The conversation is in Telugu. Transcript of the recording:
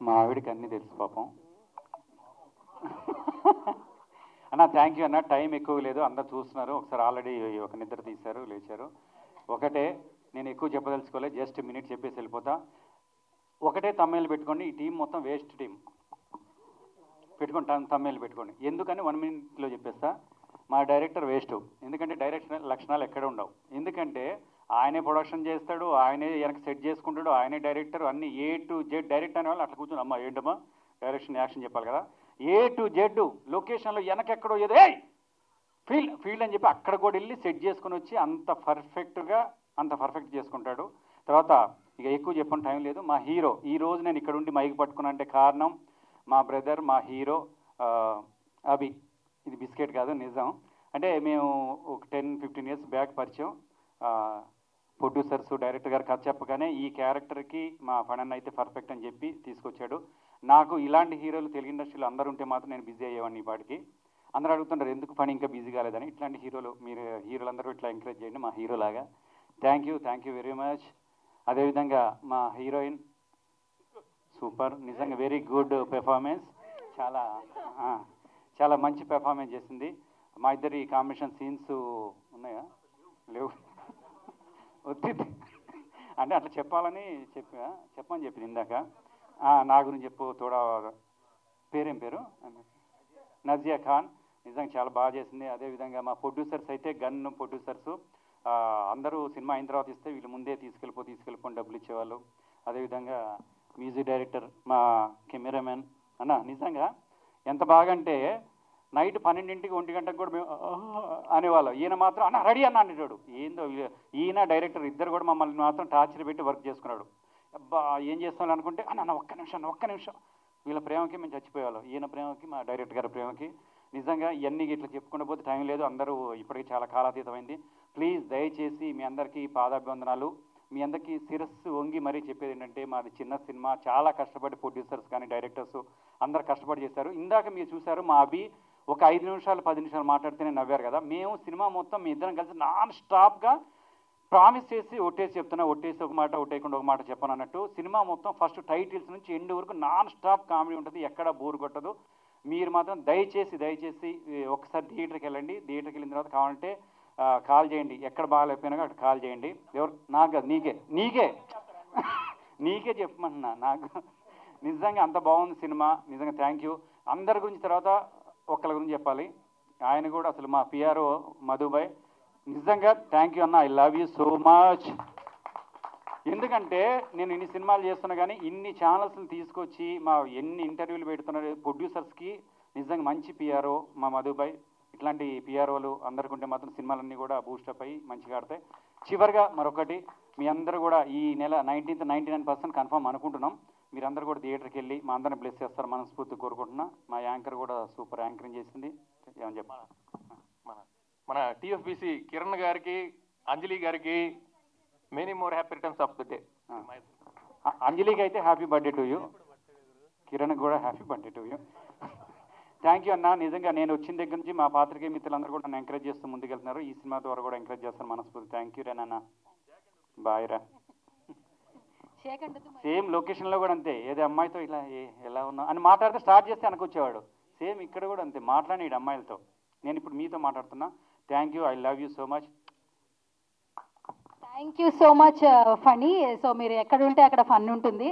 మా ఆవిడకి అన్నీ తెలుసు పాపం. అన్న థ్యాంక్ యూ అన్న. టైం ఎక్కువ లేదు, అందరు చూస్తున్నారు. ఒకసారి ఆల్రెడీ ఒక నిద్ర తీశారు, లేచారు. ఒకటే, నేను ఎక్కువ చెప్పదలుచుకోలేదు, జస్ట్ మినిట్ చెప్పేసి వెళ్ళిపోతా. ఒకటే తమ్మేలు పెట్టుకోండి, ఈ టీం మొత్తం వేస్ట్ టీం పెట్టుకోండి, తమ్మేలు పెట్టుకోండి. ఎందుకని 1 minute చెప్పేస్తా. మా డైరెక్టర్ వేస్ట్, ఎందుకంటే డైరెక్షన్ లక్షణాలు ఎక్కడ ఉండవు. ఎందుకంటే ఆయనే ప్రొడక్షన్ చేస్తాడు, ఆయనే వెనక సెట్ చేసుకుంటాడు, ఆయనే డైరెక్టర్, అన్ని A to Z డైరెక్ట్ అనే వాళ్ళు అట్లా కూర్చొని అమ్మా ఏంటమ్మా డైరెక్షన్ యాక్షన్ చెప్పాలి కదా. A to Z లొకేషన్లో వెనకెక్కడో ఏదో ఫీల్డ్ అని చెప్పి అక్కడ కూడా వెళ్ళి సెట్ చేసుకుని వచ్చి అంత పర్ఫెక్ట్ చేసుకుంటాడు. తర్వాత ఇక ఎక్కువ చెప్పని టైం లేదు. మా హీరో ఈ రోజు నేను ఇక్కడ ఉండి మైక్ పట్టుకున్నా అంటే కారణం మా బ్రదర్, మా హీరో అభి. ఇది బిస్కెట్ కాదు, నిజం. అంటే మేము ఒక 10-15 years బ్యాక్ పరిచయం. ప్రొడ్యూసర్స్, డైరెక్టర్ గారు కథ చెప్పగానే ఈ క్యారెక్టర్కి మా ఫణన్ అయితే పర్ఫెక్ట్ అని చెప్పి తీసుకొచ్చాడు. నాకు ఇలాంటి హీరోలు తెలుగు ఇండస్ట్రీలో అందరూ ఉంటే మాత్రం నేను బిజీ అయ్యేవాడిని. ఈ పాటికి అందరూ అడుగుతుంటారు ఎందుకు పని ఇంకా బిజీ కాలేదని. ఇట్లాంటి హీరోలు, మీరు హీరోలందరూ ఇట్లా ఎంకరేజ్ చేయండి మా హీరోలాగా. Thank you very much. అదేవిధంగా మా హీరోయిన్ సూపర్, నిజంగా వెరీ గుడ్ పెర్ఫార్మెన్స్, చాలా మంచి పెర్ఫార్మెన్స్ చేసింది. మా ఇద్దరి కాంబినేషన్ సీన్స్ ఉన్నాయా? లేవు. వచ్చింది అంటే అట్లా చెప్పాలని చెప్పని చెప్పింది ఇందాక. నా గురించి చెప్పు తోడా. పేరేం పేరు? నజియా ఖాన్. నిజంగా చాలా బాగా చేసింది. అదేవిధంగా మా ప్రొడ్యూసర్స్ అయితే గన్ ప్రొడ్యూసర్స్ అందరూ సినిమా అయిన తర్వాత ఇస్తే వీళ్ళు ముందే తీసుకెళ్ళిపోని డబ్బులు ఇచ్చేవాళ్ళు. అదేవిధంగా మ్యూజిక్ డైరెక్టర్, మా కెమెరామెన్ అన్న నిజంగా ఎంత బాగా అంటే నైట్ 12 1 కూడా మేము అనేవాళ్ళం. ఈయన మాత్రం అన్న రెడీ అన్న అనేటోడు. ఏందో ఈయన డైరెక్టర్ ఇద్దరు కూడా మమ్మల్ని మాత్రం టార్చర్ పెట్టి వర్క్ చేసుకున్నాడు. అబ్బా ఏం చేస్తాను అనుకుంటే అన్న ఒక్క నిమిషం వీళ్ళ ప్రేమకి మేము చచ్చిపోయేవాళ్ళం. ఈయన ప్రేమకి, మా డైరెక్టర్ గారి ప్రేమకి. నిజంగా ఇవన్నీ ఇట్లా చెప్పుకుంటూ పోతే టైం లేదు. అందరూ ఇప్పటికీ చాలా కాలాతీతమైంది. ప్లీజ్ దయచేసి మీ అందరికీ పాదాభివందనాలు. మీ అందరికీ శిరస్సు వంగి మరీ చెప్పేది ఏంటంటే మాది చిన్న సినిమా, చాలా కష్టపడి ప్రొడ్యూసర్స్ కానీ డైరెక్టర్స్ అందరు కష్టపడి చేశారు. ఇందాక మీరు చూశారు మా అభి ఒక 5 నిమిషాలు 10 నిమిషాలు మాట్లాడితేనే నవ్వారు కదా. మేము సినిమా మొత్తం మీ ఇద్దరం కలిసి నాన్ స్టాప్గా ప్రామిస్ చేసి ఒట్టేసి చెప్తున్నా, ఒట్టేసి ఒక మాట ఒట్టేయకుండా ఒక మాట చెప్పను అన్నట్టు సినిమా మొత్తం ఫస్ట్ టైటిల్స్ నుంచి ఎండ్ వరకు నాన్ స్టాప్ కామెడీ ఉంటుంది, ఎక్కడ బోర్ కొట్టదు. మీరు మాత్రం దయచేసి ఒకసారి థియేటర్కి వెళ్ళండి. థియేటర్కి వెళ్ళిన తర్వాత కావాలంటే కాల్ చేయండి, ఎక్కడ బాగాలేకపోయినా అక్కడ కాల్ చేయండి. ఎవరు నాకు కాదు, నీకే చెప్పమంటున్నా. నాకు నిజంగా అంత బాగుంది సినిమా. నిజంగా థ్యాంక్ యూ. అందరి గురించి తర్వాత ఒక్కరి గురించి చెప్పాలి. ఆయన కూడా అసలు మా పిఆర్ఓ మధుబాయ్, నిజంగా థ్యాంక్ యూ అన్న, I love you so much. ఎందుకంటే నేను ఇన్ని సినిమాలు చేస్తున్నా కానీ ఇన్ని ఛానల్స్ని తీసుకొచ్చి ఎన్ని ఇంటర్వ్యూలు పెడుతున్నారు ప్రొడ్యూసర్స్కి. నిజంగా మంచి పిఆర్ఓ మా మధుబాయ్. ఇట్లాంటి పిఆర్ఓలు అందరికీ ఉంటే మాత్రం సినిమాలన్నీ కూడా బూస్టప్ అయ్యి మంచిగా ఆడతాయి. చివరిగా మరొకటి, మీ అందరూ కూడా ఈ నెల 19th 99% కన్ఫర్మ్ అనుకుంటున్నాం. మీరందరూ కూడా థియేటర్కి వెళ్ళి మా అందరిని బ్లెస్ చేస్తారు మనస్ఫూర్తి కోరుకుంటున్నా. మా యాంకర్ కూడా సూపర్ యాంకరింగ్ చేసింది. ఏమని చెప్పాలి, మన టీఎఫ్బీసీ కిరణ్ గారికి, అంజలి గారికి many more happy returns of the day. అంజలికి అయితే happy birthday to you, Kiran కూడా happy birthday to you. Thank you అన్న. నిజంగా నేను వచ్చిన దగ్గర నుంచి మా పాత్రికేయ మిత్రులందరూ కూడా నన్ను ఎంకరేజ్ చేస్తూ ముందుకెళ్తున్నారు. ఈ సినిమా ద్వారా కూడా ఎంకరేజ్ చేస్తారు మనస్ఫూర్తి. థ్యాంక్ యూ రేనన్న, బాయ్ రా. సేమ్ లొకేషన్లో కూడా అంతే, ఏదో అమ్మాయితో ఇలా ఎలా ఉన్నా అని మాట్లాడితే స్టార్ట్ చేస్తే వెనకొచ్చేవాడు. సేమ్ ఇక్కడ కూడా అంతే మాట్లాడాడు అమ్మాయిలతో. నేను ఇప్పుడు మీతో మాట్లాడుతున్నా. Thank you, I love you so much. Thank you so much funny. So మీరు ఎక్కడ ఉంటే అక్కడ ఫన్ ఉంటుంది.